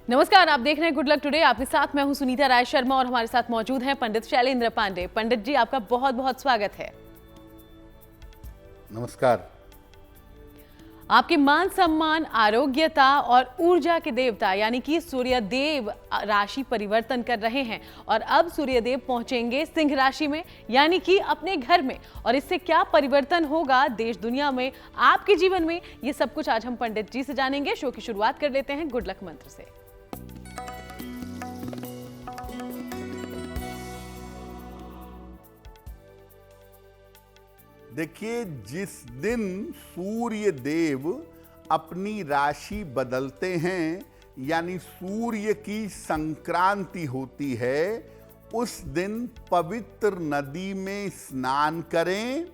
नमस्कार, आप देख रहे हैं गुड लक टुडे। आपके साथ मैं हूं सुनीता राय शर्मा और हमारे साथ मौजूद हैं पंडित शैलेंद्र पांडे। पंडित जी, आपका बहुत बहुत स्वागत है। नमस्कार। आपके मान सम्मान, आरोग्यता और ऊर्जा के देवता यानी कि सूर्यदेव राशि परिवर्तन कर रहे हैं और अब सूर्यदेव पहुंचेंगे सिंह राशि में यानी कि अपने घर में। और इससे क्या परिवर्तन होगा देश दुनिया में, आपके जीवन में, ये सब कुछ आज हम पंडित जी से जानेंगे। शो की शुरुआत कर लेते हैं गुड लक मंत्र से। देखिए, जिस दिन सूर्य देव अपनी राशि बदलते हैं यानी सूर्य की संक्रांति होती है, उस दिन पवित्र नदी में स्नान करें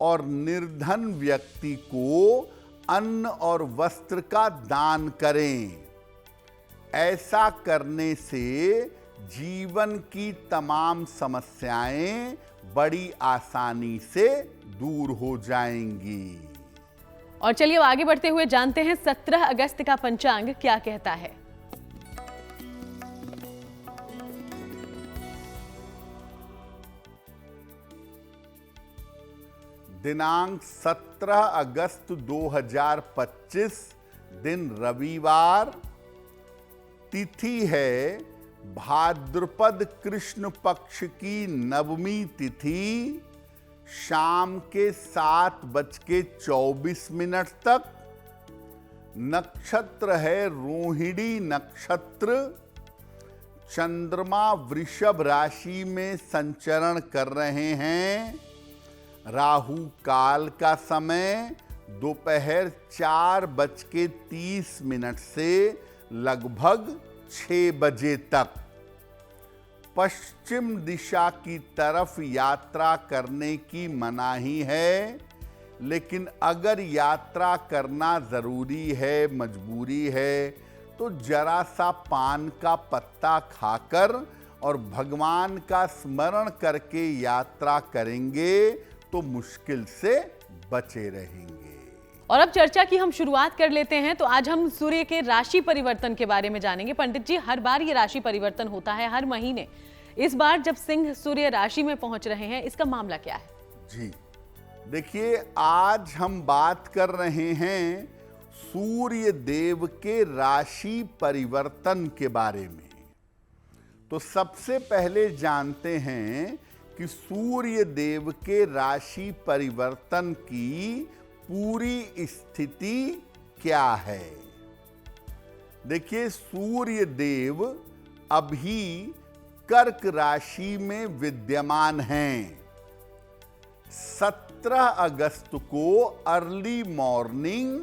और निर्धन व्यक्ति को अन्न और वस्त्र का दान करें। ऐसा करने से जीवन की तमाम समस्याएं बड़ी आसानी से दूर हो जाएंगी। और चलिए अब आगे बढ़ते हुए जानते हैं 17 अगस्त का पंचांग क्या कहता है। दिनांक 17 अगस्त 2025, दिन रविवार, तिथि है भाद्रपद कृष्ण पक्ष की नवमी तिथि, शाम के 7:24 तक। नक्षत्र है रोहिणी नक्षत्र। चंद्रमा वृषभ राशि में संचरण कर रहे हैं। राहु काल का समय दोपहर 4:30 से लगभग 6 बजे तक। पश्चिम दिशा की तरफ यात्रा करने की मनाही है, लेकिन अगर यात्रा करना जरूरी है, मजबूरी है, तो जरा सा पान का पत्ता खाकर और भगवान का स्मरण करके यात्रा करेंगे तो मुश्किल से बचे रहेंगे। और अब चर्चा की हम शुरुआत कर लेते हैं। तो आज हम सूर्य के राशि परिवर्तन के बारे में जानेंगे। पंडित जी, हर बार ये राशि परिवर्तन होता है, हर महीने। इस बार जब सिंह सूर्य राशि में पहुंच रहे हैं, इसका मामला क्या है? जी देखिए, आज हम बात कर रहे हैं सूर्य देव के राशि परिवर्तन के बारे में। तो सबसे पहले जानते हैं कि सूर्य देव के राशि परिवर्तन की पूरी स्थिति क्या है। देखिए, सूर्य देव अभी कर्क राशि में विद्यमान हैं। 17 अगस्त को अर्ली मॉर्निंग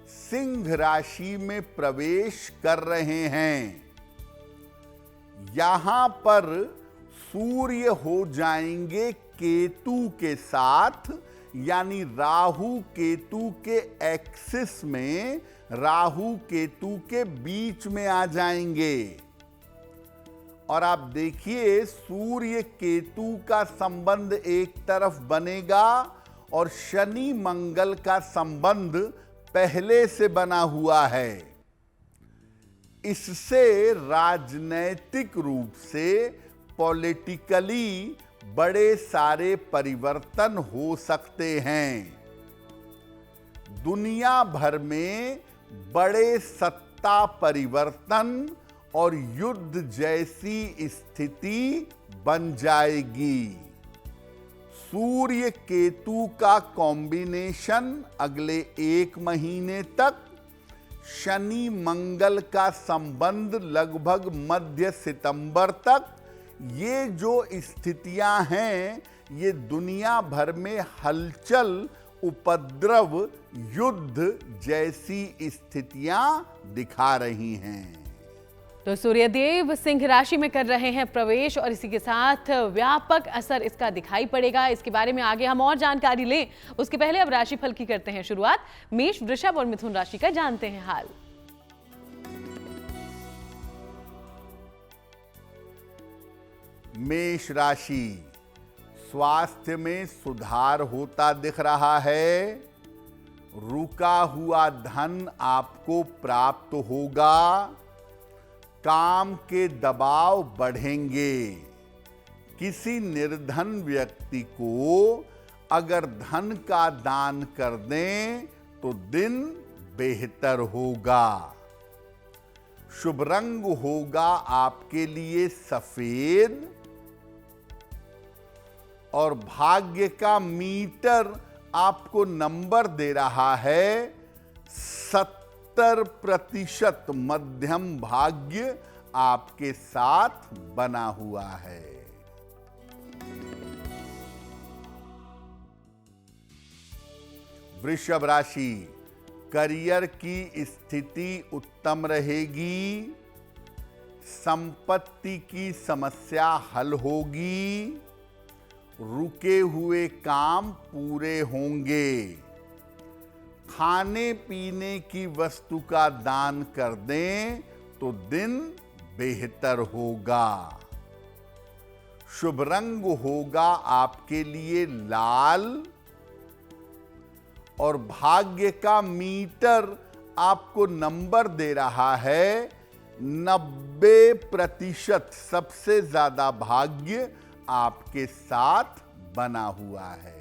सिंह राशि में प्रवेश कर रहे हैं। यहां पर सूर्य हो जाएंगे केतु के साथ, यानी राहु केतु के एक्सिस में, राहु केतु के बीच में आ जाएंगे। और आप देखिए, सूर्य केतु का संबंध एक तरफ बनेगा और शनि मंगल का संबंध पहले से बना हुआ है। इससे राजनैतिक रूप से, पॉलिटिकली बड़े सारे परिवर्तन हो सकते हैं। दुनिया भर में बड़े सत्ता परिवर्तन और युद्ध जैसी स्थिति बन जाएगी। सूर्य केतु का कॉम्बिनेशन अगले 1 महीने तक, शनि मंगल का संबंध लगभग मध्य सितंबर तक। ये जो स्थितियां हैं, ये दुनिया भर में हलचल, उपद्रव, युद्ध जैसी स्थितियां दिखा रही हैं। तो सूर्यदेव सिंह राशि में कर रहे हैं प्रवेश और इसी के साथ व्यापक असर इसका दिखाई पड़ेगा। इसके बारे में आगे हम और जानकारी लें, उसके पहले अब राशिफल की करते हैं शुरुआत। मेष, वृषभ और मिथुन राशि का जानते हैं हाल। मेष राशि, स्वास्थ्य में सुधार होता दिख रहा है। रुका हुआ धन आपको प्राप्त होगा। काम के दबाव बढ़ेंगे। किसी निर्धन व्यक्ति को अगर धन का दान कर दें तो दिन बेहतर होगा। शुभ रंग होगा आपके लिए सफेद और भाग्य का मीटर आपको नंबर दे रहा है 70% मध्यम भाग्य आपके साथ बना हुआ है। वृषभ राशि, करियर की स्थिति उत्तम रहेगी। संपत्ति की समस्या हल होगी। रुके हुए काम पूरे होंगे। खाने पीने की वस्तु का दान कर दें तो दिन बेहतर होगा। शुभ रंग होगा आपके लिए लाल और भाग्य का मीटर आपको नंबर दे रहा है 90%। सबसे ज्यादा भाग्य आपके साथ बना हुआ है।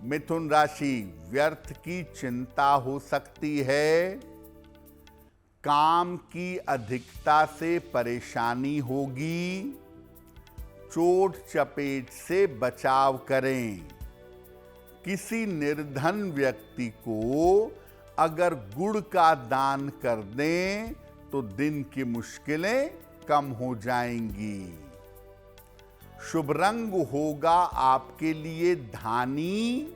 मिथुन राशि, व्यर्थ की चिंता हो सकती है। काम की अधिकता से परेशानी होगी। चोट चपेट से बचाव करें। किसी निर्धन व्यक्ति को अगर गुड़ का दान कर दें तो दिन की मुश्किलें कम हो जाएंगी। शुभ रंग होगा आपके लिए धानी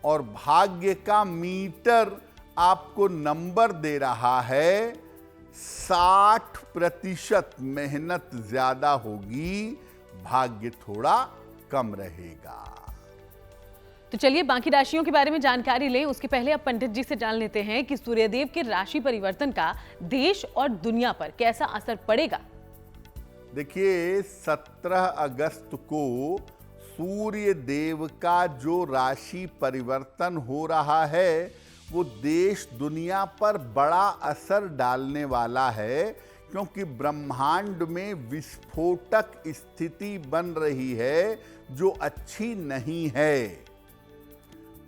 और भाग्य का मीटर आपको नंबर दे रहा है 60%। मेहनत ज्यादा होगी, भाग्य थोड़ा कम रहेगा। तो चलिए बाकी राशियों के बारे में जानकारी लें। उसके पहले अब पंडित जी से जान लेते हैं कि सूर्यदेव के राशि परिवर्तन का देश और दुनिया पर कैसा असर पड़ेगा। देखिए 17 अगस्त को सूर्य देव का जो राशि परिवर्तन हो रहा है वो देश दुनिया पर बड़ा असर डालने वाला है, क्योंकि ब्रह्मांड में विस्फोटक स्थिति बन रही है जो अच्छी नहीं है।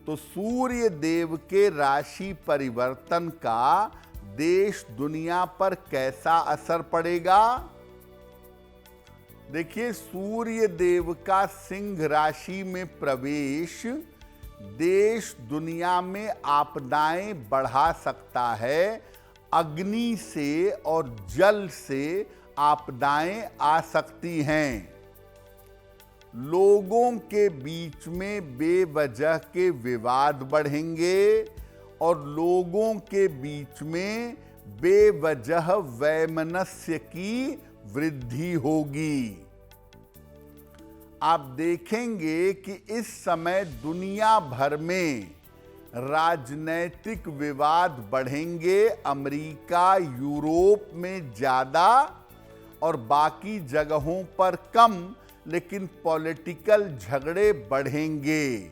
तो सूर्य देव के राशि परिवर्तन का देश दुनिया पर कैसा असर पड़ेगा। देखिए सूर्य देव का सिंह राशि में प्रवेश देश दुनिया में आपदाएं बढ़ा सकता है। अग्नि से और जल से आपदाएं आ सकती हैं। लोगों के बीच में बेवजह के विवाद बढ़ेंगे और लोगों के बीच में बेवजह वैमनस्य की वृद्धि होगी। आप देखेंगे कि इस समय दुनिया भर में राजनैतिक विवाद बढ़ेंगे। अमेरिका, यूरोप में ज्यादा और बाकी जगहों पर कम, लेकिन पॉलिटिकल झगड़े बढ़ेंगे।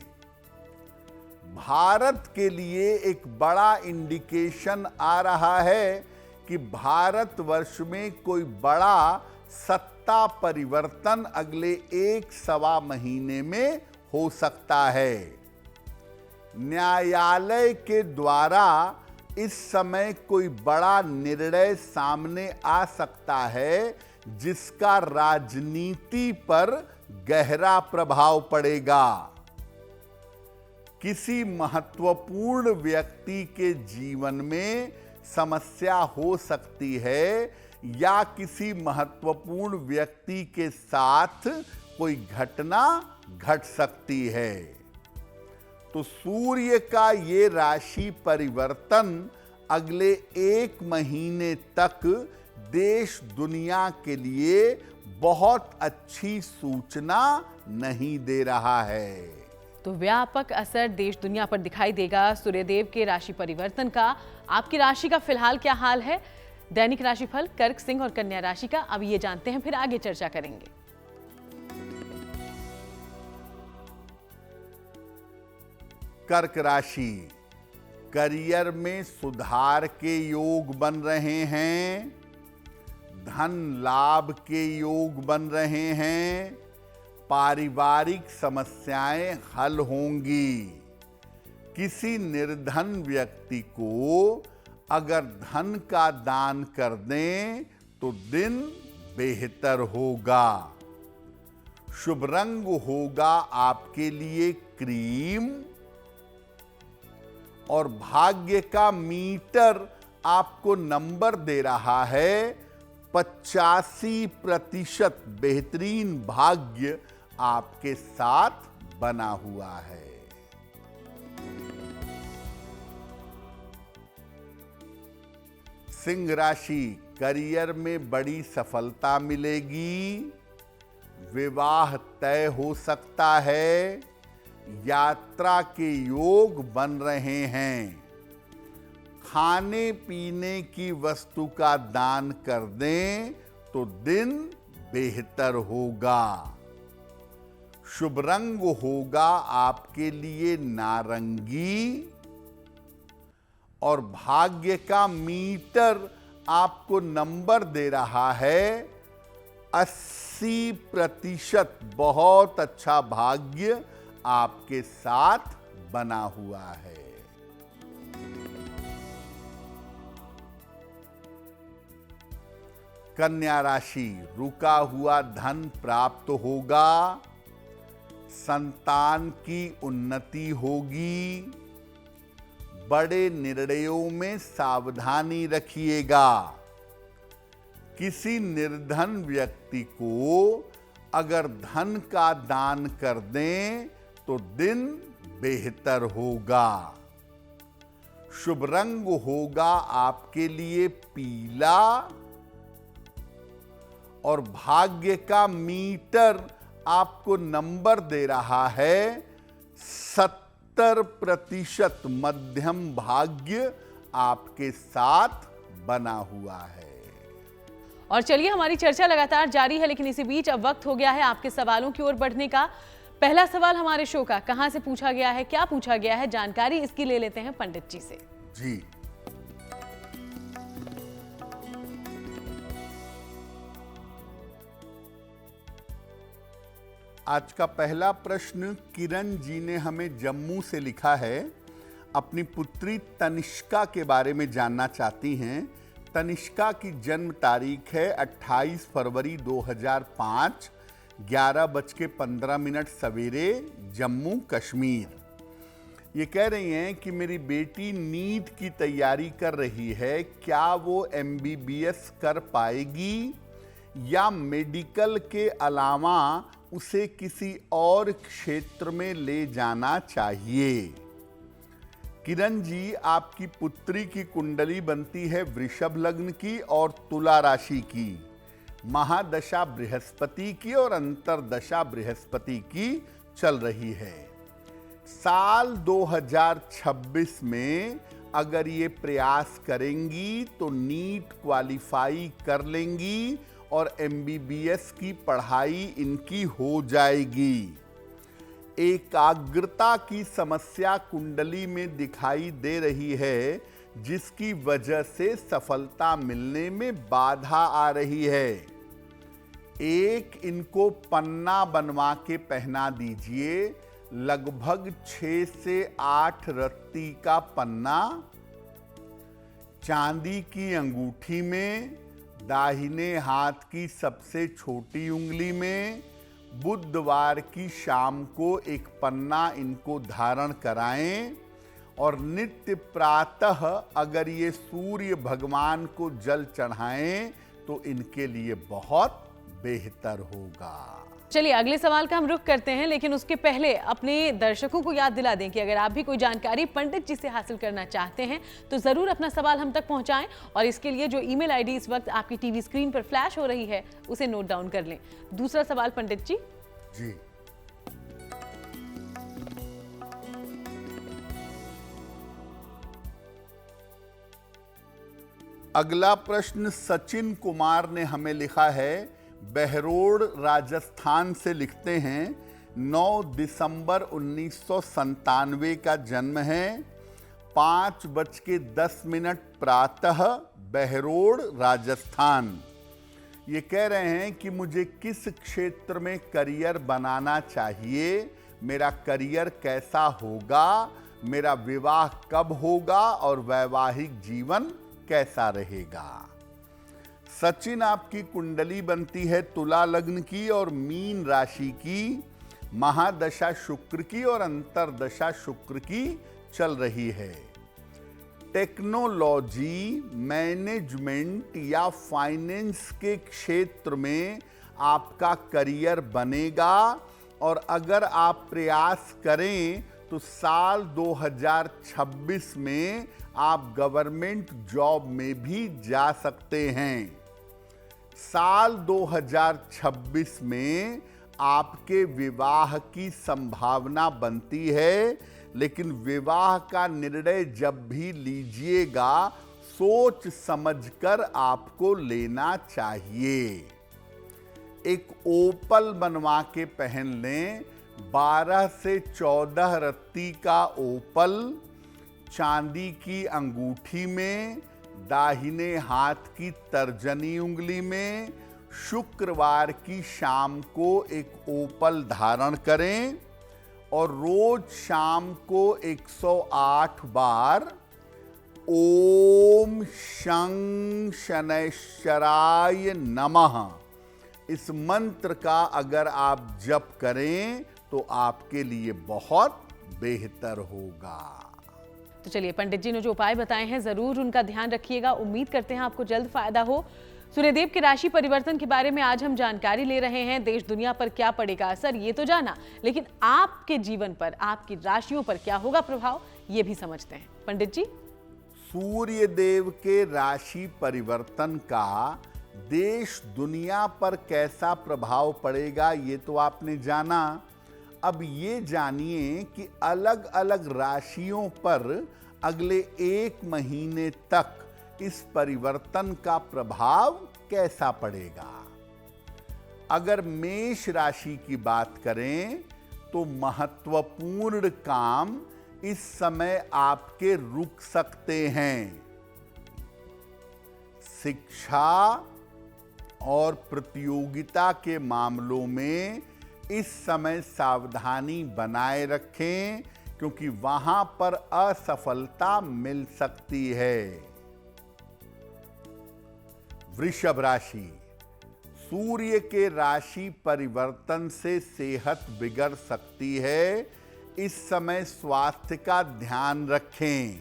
भारत के लिए एक बड़ा इंडिकेशन आ रहा है कि भारतवर्ष में कोई बड़ा सत्ता परिवर्तन अगले 1-1.25 महीने में हो सकता है। न्यायालय के द्वारा इस समय कोई बड़ा निर्णय सामने आ सकता है जिसका राजनीति पर गहरा प्रभाव पड़ेगा। किसी महत्वपूर्ण व्यक्ति के जीवन में समस्या हो सकती है या किसी महत्वपूर्ण व्यक्ति के साथ कोई घटना घट सकती है। तो सूर्य का ये राशि परिवर्तन अगले 1 महीने तक देश दुनिया के लिए बहुत अच्छी सूचना नहीं दे रहा है। तो व्यापक असर देश दुनिया पर दिखाई देगा सूर्यदेव के राशि परिवर्तन का। आपकी राशि का फिलहाल क्या हाल है? दैनिक राशिफल कर्क, सिंह और कन्या राशि का अब ये जानते हैं, फिर आगे चर्चा करेंगे। कर्क राशि, करियर में सुधार के योग बन रहे हैं, धन लाभ के योग बन रहे हैं, पारिवारिक समस्याएं हल होंगी। किसी निर्धन व्यक्ति को अगर धन का दान कर दें तो दिन बेहतर होगा। शुभ रंग होगा आपके लिए क्रीम और भाग्य का मीटर आपको नंबर दे रहा है 85% बेहतरीन भाग्य आपके साथ बना हुआ है। सिंह राशि, करियर में बड़ी सफलता मिलेगी, विवाह तय हो सकता है, यात्रा के योग बन रहे हैं। खाने पीने की वस्तु का दान कर दें तो दिन बेहतर होगा। शुभ रंग होगा आपके लिए नारंगी और भाग्य का मीटर आपको नंबर दे रहा है 80%। बहुत अच्छा भाग्य आपके साथ बना हुआ है। कन्या राशि, रुका हुआ धन प्राप्त होगा, संतान की उन्नति होगी, बड़े निर्णयों में सावधानी रखिएगा। किसी निर्धन व्यक्ति को अगर धन का दान कर दें तो दिन बेहतर होगा। शुभ रंग होगा आपके लिए पीला और भाग्य का मीटर आपको नंबर दे रहा है 70%। मध्यम भाग्य आपके साथ बना हुआ है। और चलिए, हमारी चर्चा लगातार जारी है, लेकिन इसी बीच अब वक्त हो गया है आपके सवालों की ओर बढ़ने का। पहला सवाल हमारे शो का कहां से पूछा गया है, क्या पूछा गया है, जानकारी इसकी ले लेते हैं पंडित जी से। जी, आज का पहला प्रश्न किरण जी ने हमें जम्मू से लिखा है। अपनी पुत्री तनिष्का के बारे में जानना चाहती हैं। तनिष्का की जन्म तारीख है 28 फरवरी 2005, 11:15 सवेरे, जम्मू कश्मीर। ये कह रही हैं कि मेरी बेटी नीट की तैयारी कर रही है, क्या वो MBBS कर पाएगी या मेडिकल के अलावा उसे किसी और क्षेत्र में ले जाना चाहिए। किरण जी, आपकी पुत्री की कुंडली बनती है वृषभ लग्न की और तुला राशि की, महादशा बृहस्पति की और अंतरदशा बृहस्पति की चल रही है। साल 2026 में अगर ये प्रयास करेंगी तो नीट क्वालिफाई कर लेंगी और MBBS की पढ़ाई इनकी हो जाएगी। एकाग्रता की समस्या कुंडली में दिखाई दे रही है, जिसकी वजह से सफलता मिलने में बाधा आ रही है। एक इनको पन्ना बनवा के पहना दीजिए, लगभग 6 से 8 रत्ती का पन्ना, चांदी की अंगूठी में, दाहिने हाथ की सबसे छोटी उंगली में, बुधवार की शाम को एक पन्ना इनको धारण कराएं और नित्य प्रातः अगर ये सूर्य भगवान को जल चढ़ाएं तो इनके लिए बहुत बेहतर होगा। चलिए, अगले सवाल का हम रुख करते हैं, लेकिन उसके पहले अपने दर्शकों को याद दिला दें कि अगर आप भी कोई जानकारी पंडित जी से हासिल करना चाहते हैं तो जरूर अपना सवाल हम तक पहुंचाएं और इसके लिए जो ईमेल आईडी इस वक्त आपकी टीवी स्क्रीन पर फ्लैश हो रही है उसे नोट डाउन कर लें। दूसरा सवाल पंडित जी। जी, अगला प्रश्न सचिन कुमार ने हमें लिखा है, बहरोड राजस्थान से लिखते हैं, 9 दिसंबर 1997 का जन्म है। 5:10 प्रातः, बहरोड, राजस्थान। ये कह रहे हैं कि मुझे किस क्षेत्र में करियर बनाना चाहिए, मेरा करियर कैसा होगा, मेरा विवाह कब होगा और वैवाहिक जीवन कैसा रहेगा। सचिन, आपकी कुंडली बनती है तुला लग्न की और मीन राशि की। महादशा शुक्र की और अंतरदशा शुक्र की चल रही है। टेक्नोलॉजी, मैनेजमेंट या फाइनेंस के क्षेत्र में आपका करियर बनेगा और अगर आप प्रयास करें तो साल 2026 में आप गवर्नमेंट जॉब में भी जा सकते हैं। साल 2026 में आपके विवाह की संभावना बनती है, लेकिन विवाह का निर्णय जब भी लीजिएगा सोच समझकर आपको लेना चाहिए। एक ओपल बनवा के पहन लें। 12 से 14 रत्ती का ओपल चांदी की अंगूठी में, दाहिने हाथ की तर्जनी उंगली में, शुक्रवार की शाम को एक ओपल धारण करें और रोज शाम को 108 बार ओम शं शनैश्चराय नमः इस मंत्र का अगर आप जप करें तो आपके लिए बहुत बेहतर होगा। तो चलिए, पंडित जी ने जो उपाय बताए हैं जरूर उनका ध्यान रखिएगा। उम्मीद करते हैं आपको जल्द फायदा हो। सूर्यदेव के राशि परिवर्तन के बारे में आज हम जानकारी ले रहे हैं। देश दुनिया पर क्या पड़ेगा असर ये तो जाना, लेकिन आपके जीवन पर, आपकी राशियों पर क्या होगा प्रभाव, ये भी समझते हैं। पंडित जी, सूर्य देव के राशि परिवर्तन का देश दुनिया पर कैसा प्रभाव पड़ेगा ये तो आपने जाना। अब ये जानिए कि अलग अलग राशियों पर अगले 1 महीने तक इस परिवर्तन का प्रभाव कैसा पड़ेगा। अगर मेष राशि की बात करें तो महत्वपूर्ण काम इस समय आपके रुक सकते हैं। शिक्षा और प्रतियोगिता के मामलों में इस समय सावधानी बनाए रखें, क्योंकि वहां पर असफलता मिल सकती है। वृषभ राशि, सूर्य के राशि परिवर्तन से सेहत बिगड़ सकती है। इस समय स्वास्थ्य का ध्यान रखें।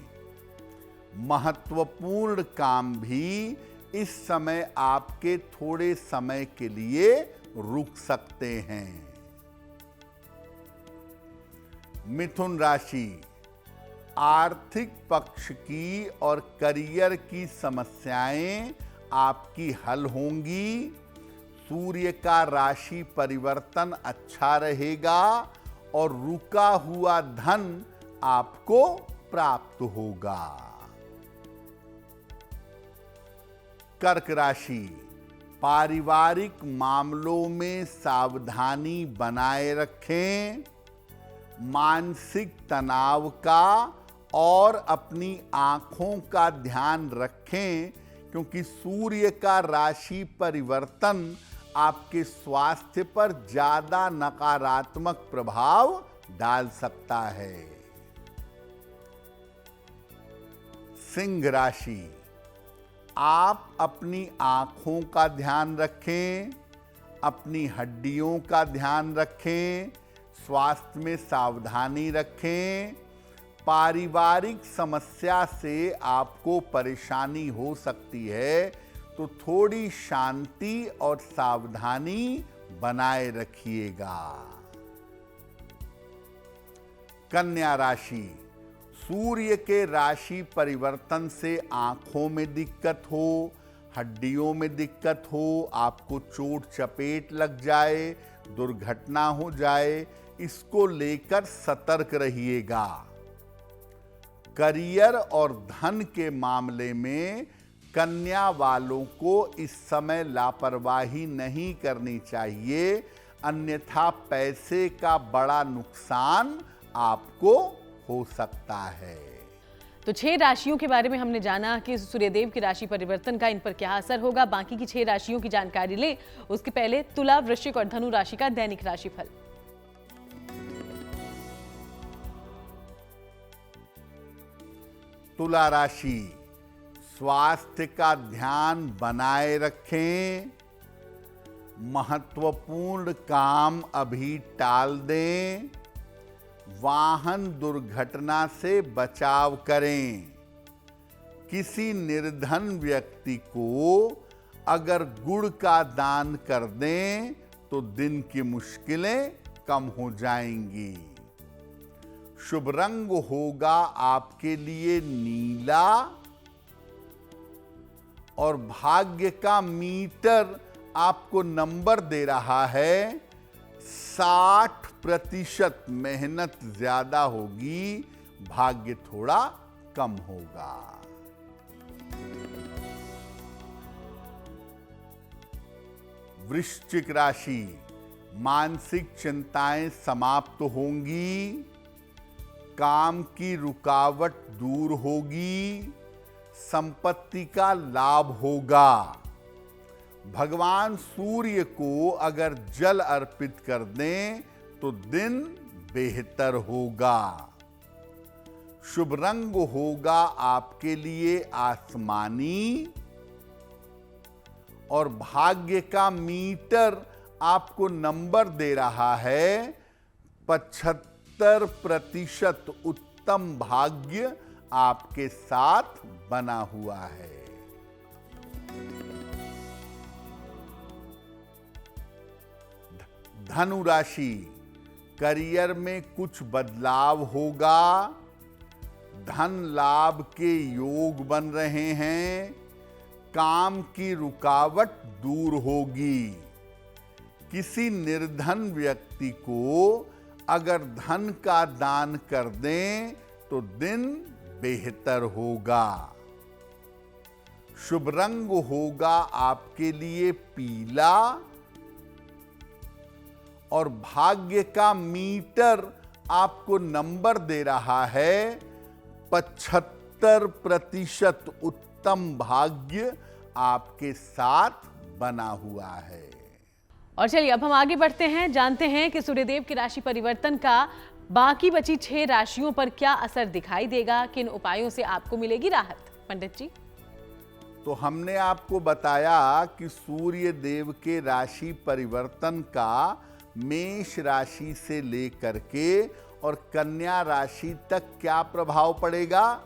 महत्वपूर्ण काम भी इस समय आपके थोड़े समय के लिए रुक सकते हैं। मिथुन राशि, आर्थिक पक्ष की और करियर की समस्याएं आपकी हल होंगी। सूर्य का राशि परिवर्तन अच्छा रहेगा और रुका हुआ धन आपको प्राप्त होगा। कर्क राशि, पारिवारिक मामलों में सावधानी बनाए रखें। मानसिक तनाव का और अपनी आंखों का ध्यान रखें, क्योंकि सूर्य का राशि परिवर्तन आपके स्वास्थ्य पर ज्यादा नकारात्मक प्रभाव डाल सकता है। सिंह राशि, आप अपनी आंखों का ध्यान रखें, अपनी हड्डियों का ध्यान रखें, स्वास्थ्य में सावधानी रखें। पारिवारिक समस्या से आपको परेशानी हो सकती है, तो थोड़ी शांति और सावधानी बनाए रखिएगा। कन्या राशि, सूर्य के राशि परिवर्तन से आंखों में दिक्कत हो, हड्डियों में दिक्कत हो, आपको चोट चपेट लग जाए, दुर्घटना हो जाए, इसको लेकर सतर्क रहिएगा। करियर और धन के मामले में कन्या वालों को इस समय लापरवाही नहीं करनी चाहिए। अन्यथा पैसे का बड़ा नुकसान आपको हो सकता है। तो 6 राशियों के बारे में हमने जाना कि सूर्यदेव की राशि परिवर्तन का इन पर क्या असर होगा। बाकी की 6 राशियों की जानकारी ले उसके पहले तुला, वृश्चिक और धनु राशि का दैनिक राशिफल। तुला राशि, स्वास्थ्य का ध्यान बनाए रखें। महत्वपूर्ण काम अभी टाल दें। वाहन दुर्घटना से बचाव करें। किसी निर्धन व्यक्ति को अगर गुड़ का दान कर दें तो दिन की मुश्किलें कम हो जाएंगी। शुभ रंग होगा आपके लिए नीला और भाग्य का मीटर आपको नंबर दे रहा है 60%। मेहनत ज्यादा होगी, भाग्य थोड़ा कम होगा। वृश्चिक राशि, मानसिक चिंताएं समाप्त होंगी। काम की रुकावट दूर होगी। संपत्ति का लाभ होगा। भगवान सूर्य को अगर जल अर्पित कर दें तो दिन बेहतर होगा। शुभ रंग होगा आपके लिए आसमानी और भाग्य का मीटर आपको नंबर दे रहा है 75%। उत्तम भाग्य आपके साथ बना हुआ है। धनु राशि, करियर में कुछ बदलाव होगा। धन लाभ के योग बन रहे हैं। काम की रुकावट दूर होगी। किसी निर्धन व्यक्ति को अगर धन का दान कर दें तो दिन बेहतर होगा। शुभ रंग होगा आपके लिए पीला और भाग्य का मीटर आपको नंबर दे रहा है 75%। उत्तम भाग्य आपके साथ बना हुआ है। और चलिए अब हम आगे बढ़ते हैं, जानते हैं कि सूर्यदेव की राशि परिवर्तन का बाकी बची 6 राशियों पर क्या असर दिखाई देगा, किन उपायों से आपको मिलेगी राहत। पंडित जी, तो हमने आपको बताया कि सूर्य देव के राशि परिवर्तन का मेष राशि से लेकर के और कन्या राशि तक क्या प्रभाव पड़ेगा।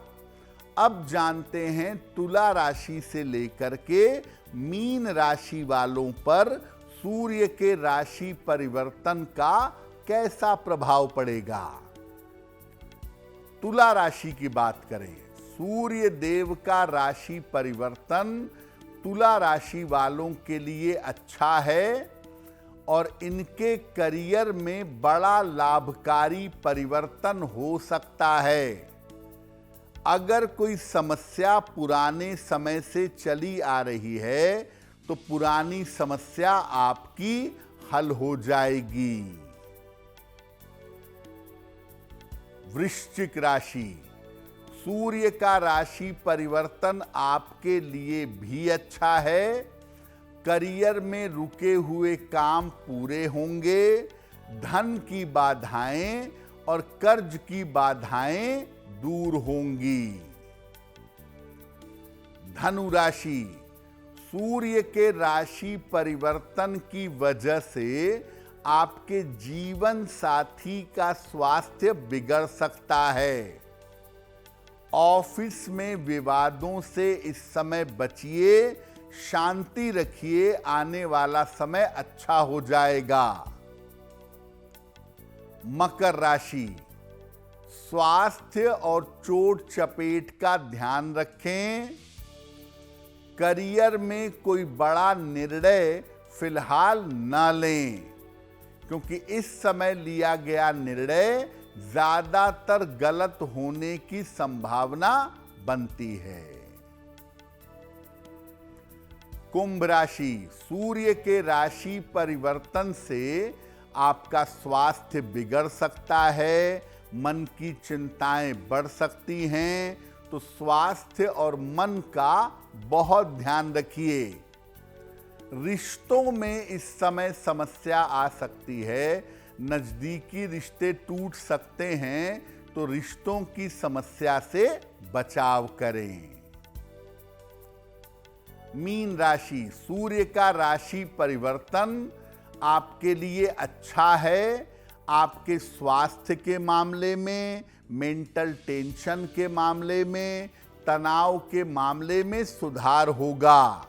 अब जानते हैं तुला राशि से लेकर के मीन राशि वालों पर सूर्य के राशि परिवर्तन का कैसा प्रभाव पड़ेगा। तुला राशि की बात करें, सूर्य देव का राशि परिवर्तन तुला राशि वालों के लिए अच्छा है और इनके करियर में बड़ा लाभकारी परिवर्तन हो सकता है। अगर कोई समस्या पुराने समय से चली आ रही है तो पुरानी समस्या आपकी हल हो जाएगी। वृश्चिक राशि, सूर्य का राशि परिवर्तन आपके लिए भी अच्छा है। करियर में रुके हुए काम पूरे होंगे। धन की बाधाएं और कर्ज की बाधाएं दूर होंगी। धनु राशि, सूर्य के राशि परिवर्तन की वजह से आपके जीवन साथी का स्वास्थ्य बिगड़ सकता है। ऑफिस में विवादों से इस समय बचिए, शांति रखिए, आने वाला समय अच्छा हो जाएगा। मकर राशि, स्वास्थ्य और चोट चपेट का ध्यान रखें। करियर में कोई बड़ा निर्णय फिलहाल न लें, क्योंकि इस समय लिया गया निर्णय ज्यादातर गलत होने की संभावना बनती है। कुंभ राशि, सूर्य के राशि परिवर्तन से आपका स्वास्थ्य बिगड़ सकता है, मन की चिंताएं बढ़ सकती हैं, तो स्वास्थ्य और मन का बहुत ध्यान रखिए। रिश्तों में इस समय समस्या आ सकती है, नजदीकी रिश्ते टूट सकते हैं, तो रिश्तों की समस्या से बचाव करें। मीन राशि, सूर्य का राशि परिवर्तन आपके लिए अच्छा है। आपके स्वास्थ्य के मामले में, मेंटल टेंशन के मामले में, तनाव के मामले में सुधार होगा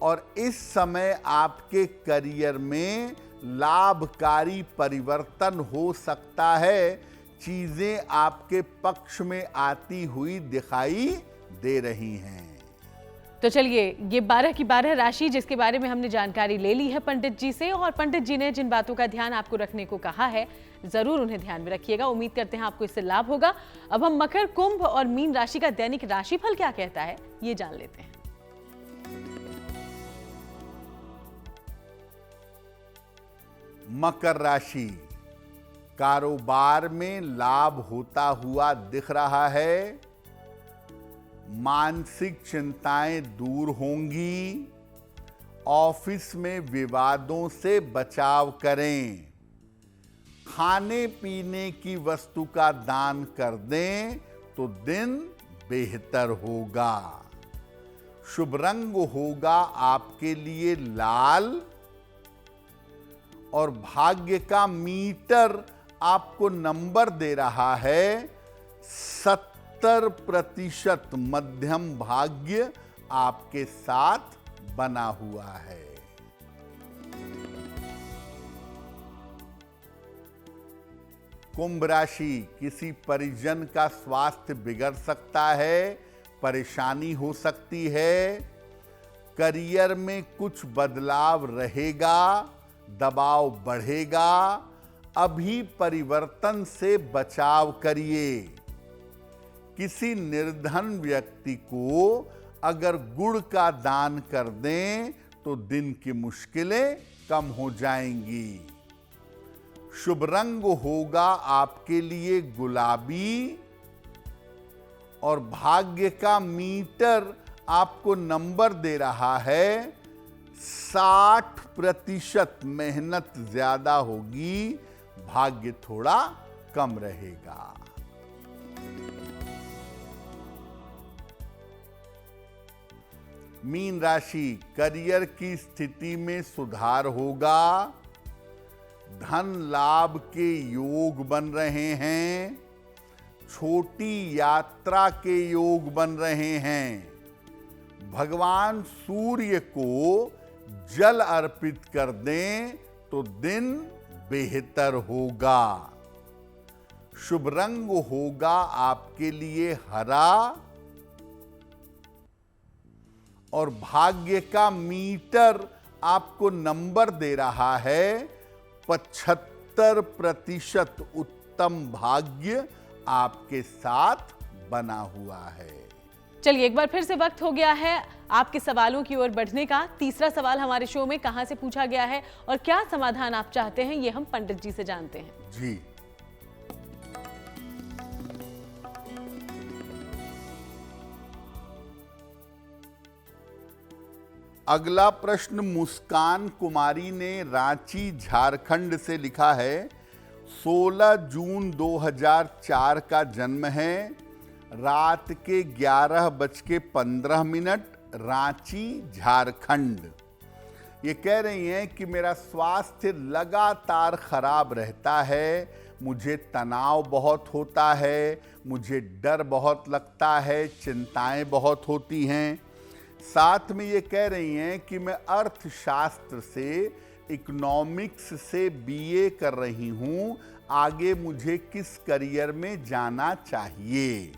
और इस समय आपके करियर में लाभकारी परिवर्तन हो सकता है। चीजें आपके पक्ष में आती हुई दिखाई दे रही हैं। तो चलिए, ये 12 की 12 राशि जिसके बारे में हमने जानकारी ले ली है पंडित जी से, और पंडित जी ने जिन बातों का ध्यान आपको रखने को कहा है, जरूर उन्हें ध्यान में रखिएगा। उम्मीद करते हैं आपको इससे लाभ होगा। अब हम मकर, कुंभ और मीन राशि का दैनिक राशिफल क्या कहता है, ये जान लेते हैं। मकर राशि, कारोबार में लाभ होता हुआ दिख रहा है। मानसिक चिंताएं दूर होंगी। ऑफिस में विवादों से बचाव करें। खाने पीने की वस्तु का दान कर दें तो दिन बेहतर होगा। शुभ रंग होगा आपके लिए लाल और भाग्य का मीटर आपको नंबर दे रहा है 70% मध्यम भाग्य आपके साथ बना हुआ है। कुंभ राशि, किसी परिजन का स्वास्थ्य बिगड़ सकता है, परेशानी हो सकती है। करियर में कुछ बदलाव रहेगा, दबाव बढ़ेगा। अभी परिवर्तन से बचाव करिए। किसी निर्धन व्यक्ति को अगर गुड़ का दान कर दें तो दिन की मुश्किलें कम हो जाएंगी। शुभ रंग होगा आपके लिए गुलाबी और भाग्य का मीटर आपको नंबर दे रहा है 60%। मेहनत ज्यादा होगी, भाग्य थोड़ा कम रहेगा। मीन राशि, करियर की स्थिति में सुधार होगा। धन लाभ के योग बन रहे हैं। छोटी यात्रा के योग बन रहे हैं। भगवान सूर्य को जल अर्पित कर दें तो दिन बेहतर होगा। शुभ रंग होगा आपके लिए हरा और भाग्य का मीटर आपको नंबर दे रहा है 75%। उत्तम भाग्य आपके साथ बना हुआ है। चलिए, एक बार फिर से वक्त हो गया है आपके सवालों की ओर बढ़ने का। तीसरा सवाल हमारे शो में कहां से पूछा गया है और क्या समाधान आप चाहते हैं, ये हम पंडित जी से जानते हैं। जी, अगला प्रश्न मुस्कान कुमारी ने रांची झारखंड से लिखा है। 16 जून 2004 का जन्म है। रात के 11:15 रांची झारखंड। ये कह रही हैं कि मेरा स्वास्थ्य लगातार खराब रहता है। मुझे तनाव बहुत होता है, मुझे डर बहुत लगता है, चिंताएं बहुत होती हैं। साथ में ये कह रही हैं कि मैं अर्थशास्त्र से, इकोनॉमिक्स से बीए कर रही हूँ। आगे मुझे किस करियर में जाना चाहिए।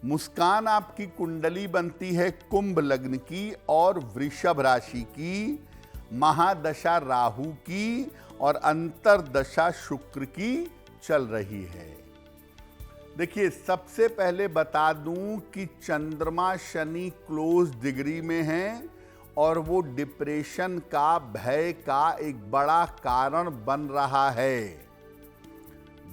मुस्कान, आपकी कुंडली बनती है कुंभ लग्न की और वृषभ राशि की, महादशा राहु की और अंतरदशा शुक्र की चल रही है। देखिए, सबसे पहले बता दूं कि चंद्रमा शनि क्लोज डिग्री में हैं और वो डिप्रेशन का, भय का एक बड़ा कारण बन रहा है।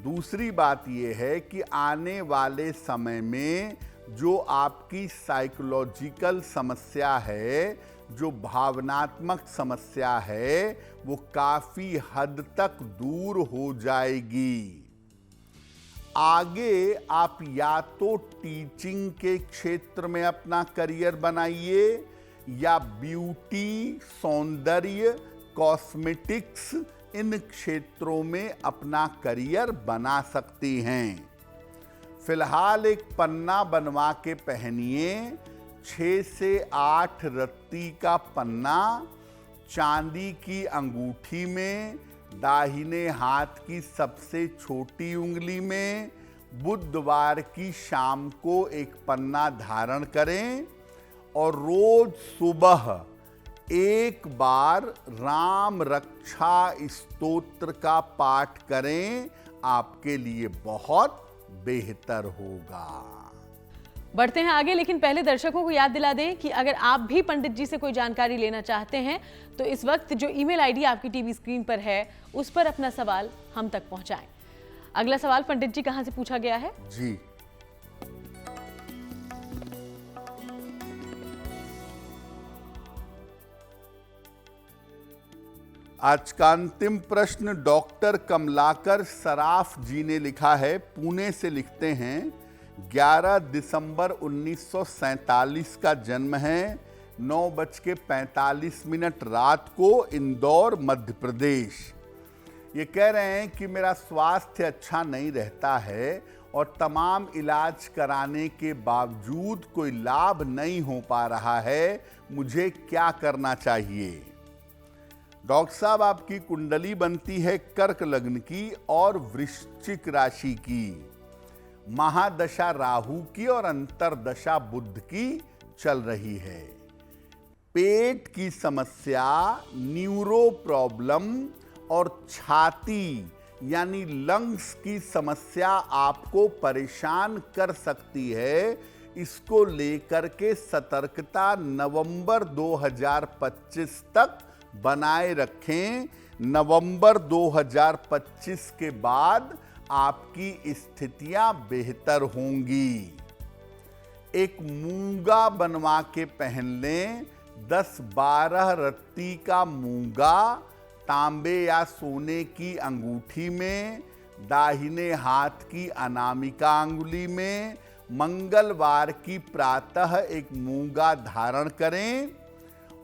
दूसरी बात यह है कि आने वाले समय में जो आपकी साइकोलॉजिकल समस्या है, जो भावनात्मक समस्या है, वो काफी हद तक दूर हो जाएगी। आगे आप या तो टीचिंग के क्षेत्र में अपना करियर बनाइए या ब्यूटी, सौंदर्य, कॉस्मेटिक्स, इन क्षेत्रों में अपना करियर बना सकती हैं। फिलहाल एक पन्ना बनवा के पहनिए, 6 से 8 रत्ती का पन्ना, चांदी की अंगूठी में, दाहिने हाथ की सबसे छोटी उंगली में। बुधवार की शाम को एक पन्ना धारण करें और रोज सुबह एक बार राम रक्षा स्तोत्र का पाठ करें, आपके लिए बहुत बेहतर होगा। बढ़ते हैं आगे, लेकिन पहले दर्शकों को याद दिला दें कि अगर आप भी पंडित जी से कोई जानकारी लेना चाहते हैं तो इस वक्त जो ईमेल आईडी आपकी टीवी स्क्रीन पर है उस पर अपना सवाल हम तक पहुंचाएं। अगला सवाल पंडित जी कहां से पूछा गया है? जी, आज का अंतिम प्रश्न डॉक्टर कमलाकर सराफ जी ने लिखा है, पुणे से लिखते हैं। 11 दिसंबर 1947 का जन्म है, 9:45 रात को, इंदौर, मध्य प्रदेश। ये कह रहे हैं कि मेरा स्वास्थ्य अच्छा नहीं रहता है और तमाम इलाज कराने के बावजूद कोई लाभ नहीं हो पा रहा है, मुझे क्या करना चाहिए? डॉक्टर साहब, आपकी कुंडली बनती है कर्क लग्न की और वृश्चिक राशि की। महादशा राहु की और अंतरदशा बुध की चल रही है। पेट की समस्या, न्यूरो प्रॉब्लम और छाती यानी लंग्स की समस्या आपको परेशान कर सकती है। इसको लेकर के सतर्कता नवंबर 2025 तक बनाए रखें। नवंबर 2025 के बाद आपकी स्थितियां बेहतर होंगी। एक मूंगा बनवा के पहन लें, 10-12 रत्ती का मूंगा तांबे या सोने की अंगूठी में, दाहिने हाथ की अनामिका अंगुली में। मंगलवार की प्रातः एक मूंगा धारण करें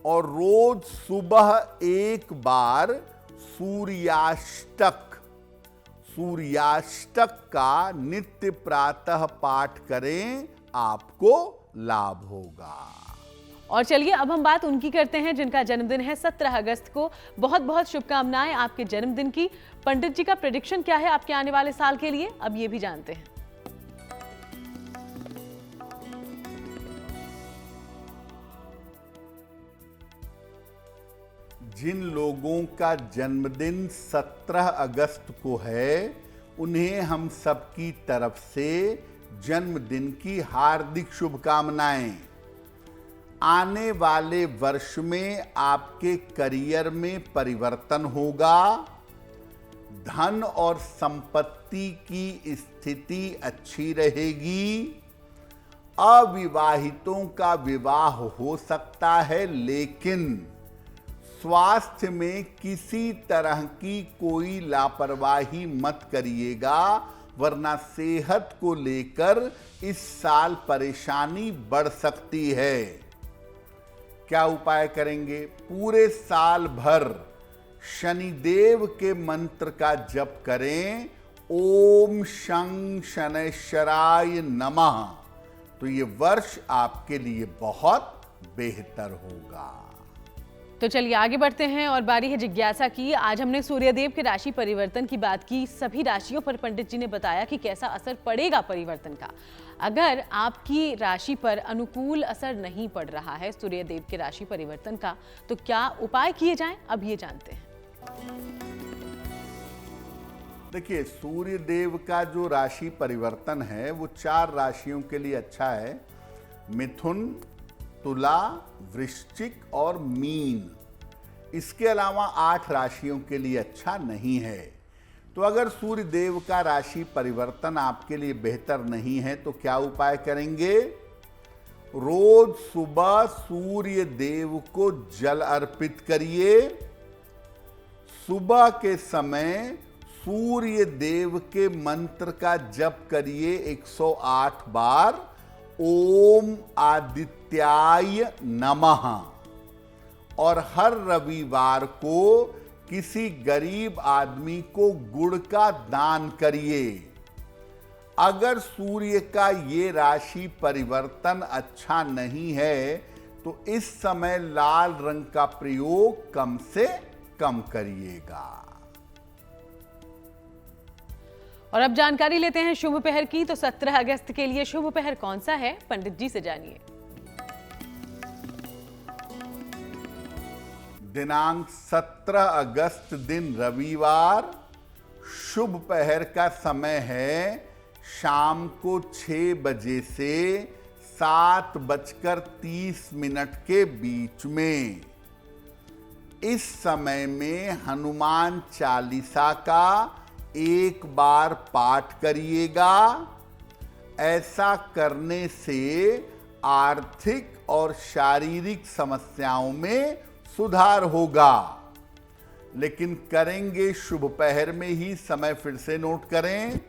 और रोज सुबह एक बार सूर्याष्टक का नित्य प्रातः पाठ करें, आपको लाभ होगा। और चलिए अब हम बात उनकी करते हैं जिनका जन्मदिन है 17 अगस्त को। बहुत बहुत शुभकामनाएं आपके जन्मदिन की। पंडित जी का प्रेडिक्शन क्या है आपके आने वाले साल के लिए, अब ये भी जानते हैं। जिन लोगों का जन्मदिन 17 अगस्त को है, उन्हें हम सबकी तरफ से जन्मदिन की हार्दिक शुभकामनाएं। आने वाले वर्ष में आपके करियर में परिवर्तन होगा। धन और संपत्ति की स्थिति अच्छी रहेगी। अविवाहितों का विवाह हो सकता है, लेकिन स्वास्थ्य में किसी तरह की कोई लापरवाही मत करिएगा, वरना सेहत को लेकर इस साल परेशानी बढ़ सकती है। क्या उपाय करेंगे? पूरे साल भर शनिदेव के मंत्र का जप करें, ओम शं शनैश्चराय नमः। तो ये वर्ष आपके लिए बहुत बेहतर होगा। तो चलिए आगे बढ़ते हैं और बारी है जिज्ञासा की। आज हमने सूर्यदेव के राशि परिवर्तन की बात की। सभी राशियों पर पंडित जी ने बताया कि कैसा असर पड़ेगा परिवर्तन का। अगर आपकी राशि पर अनुकूल असर नहीं पड़ रहा है सूर्यदेव के राशि परिवर्तन का, तो क्या उपाय किए जाएं, अब ये जानते हैं। देखिए, सूर्यदेव का जो राशि परिवर्तन है वो 4 राशियों के लिए अच्छा है। मिथुन, तुला, वृश्चिक और मीन। इसके अलावा 8 राशियों के लिए अच्छा नहीं है। तो अगर सूर्य देव का राशि परिवर्तन आपके लिए बेहतर नहीं है तो क्या उपाय करेंगे? रोज सुबह सूर्य देव को जल अर्पित करिए। सुबह के समय सूर्य देव के मंत्र का जप करिए 108 बार, ओम आदित्याय नमः। और हर रविवार को किसी गरीब आदमी को गुड़ का दान करिए। अगर सूर्य का ये राशि परिवर्तन अच्छा नहीं है तो इस समय लाल रंग का प्रयोग कम से कम करिएगा। और अब जानकारी लेते हैं शुभ पहर की। तो 17 अगस्त के लिए शुभ पहर कौन सा है, पंडित जी से जानिए। दिनांक 17 अगस्त दिन रविवार, शुभ पहर का समय है शाम को 6 बजे से 7:30 के बीच में। इस समय में हनुमान चालीसा का एक बार पाठ करिएगा। ऐसा करने से आर्थिक और शारीरिक समस्याओं में सुधार होगा। लेकिन करेंगे शुभ पहर में ही। समय फिर से नोट करें,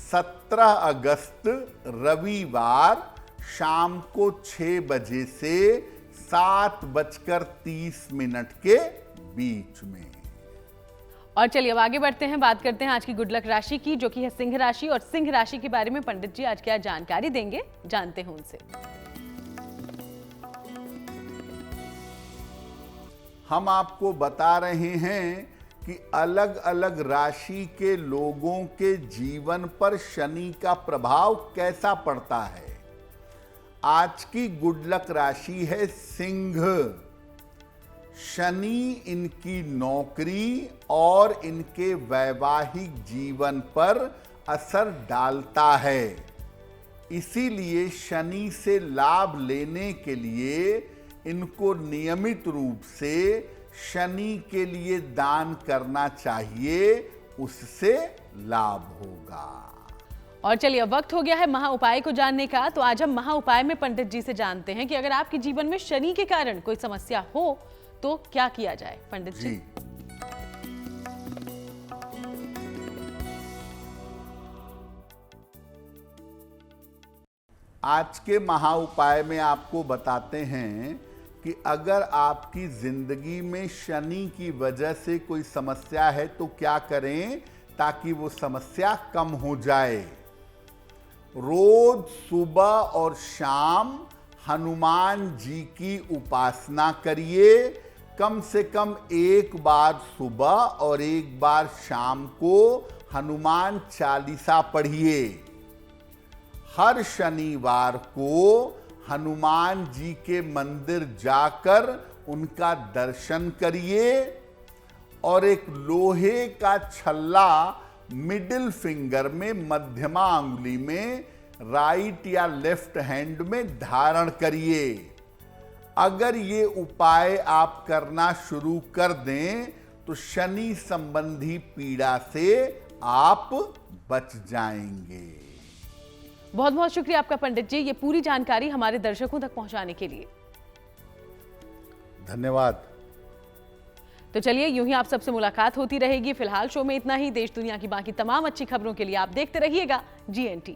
17 अगस्त रविवार शाम को 6 बजे से 7:30 के बीच में। और चलिए अब आगे बढ़ते हैं, बात करते हैं आज की गुड लक राशि की, जो कि है सिंह राशि। और सिंह राशि के बारे में पंडित जी आज क्या जानकारी देंगे, जानते हैं उनसे। हम आपको बता रहे हैं कि अलग अलग राशि के लोगों के जीवन पर शनि का प्रभाव कैसा पड़ता है। आज की गुड लक राशि है सिंह। शनि इनकी नौकरी और इनके वैवाहिक जीवन पर असर डालता है। इसीलिए शनि से लाभ लेने के लिए इनको नियमित रूप से शनि के लिए दान करना चाहिए, उससे लाभ होगा। और चलिए अब वक्त हो गया है महा उपाय को जानने का। तो आज हम महा उपाय में पंडित जी से जानते हैं कि अगर आपके जीवन में शनि के कारण कोई समस्या हो तो क्या किया जाए, पंडित जी। आज के महा उपाय में आपको बताते हैं कि अगर आपकी जिंदगी में शनि की वजह से कोई समस्या है तो क्या करें ताकि वो समस्या कम हो जाए। रोज सुबह और शाम हनुमान जी की उपासना करिए। कम से कम एक बार सुबह और एक बार शाम को हनुमान चालीसा पढ़िए। हर शनिवार को हनुमान जी के मंदिर जाकर उनका दर्शन करिए और एक लोहे का छल्ला मिडिल फिंगर में, मध्यमा अंगुली में, राइट या लेफ्ट हैंड में धारण करिए। अगर ये उपाय आप करना शुरू कर दें तो शनि संबंधी पीड़ा से आप बच जाएंगे। बहुत बहुत शुक्रिया आपका पंडित जी, ये पूरी जानकारी हमारे दर्शकों तक पहुंचाने के लिए। धन्यवाद। तो चलिए यूं ही आप सबसे मुलाकात होती रहेगी। फिलहाल शो में इतना ही। देश दुनिया की बाकी तमाम अच्छी खबरों के लिए आप देखते रहिएगा GNT।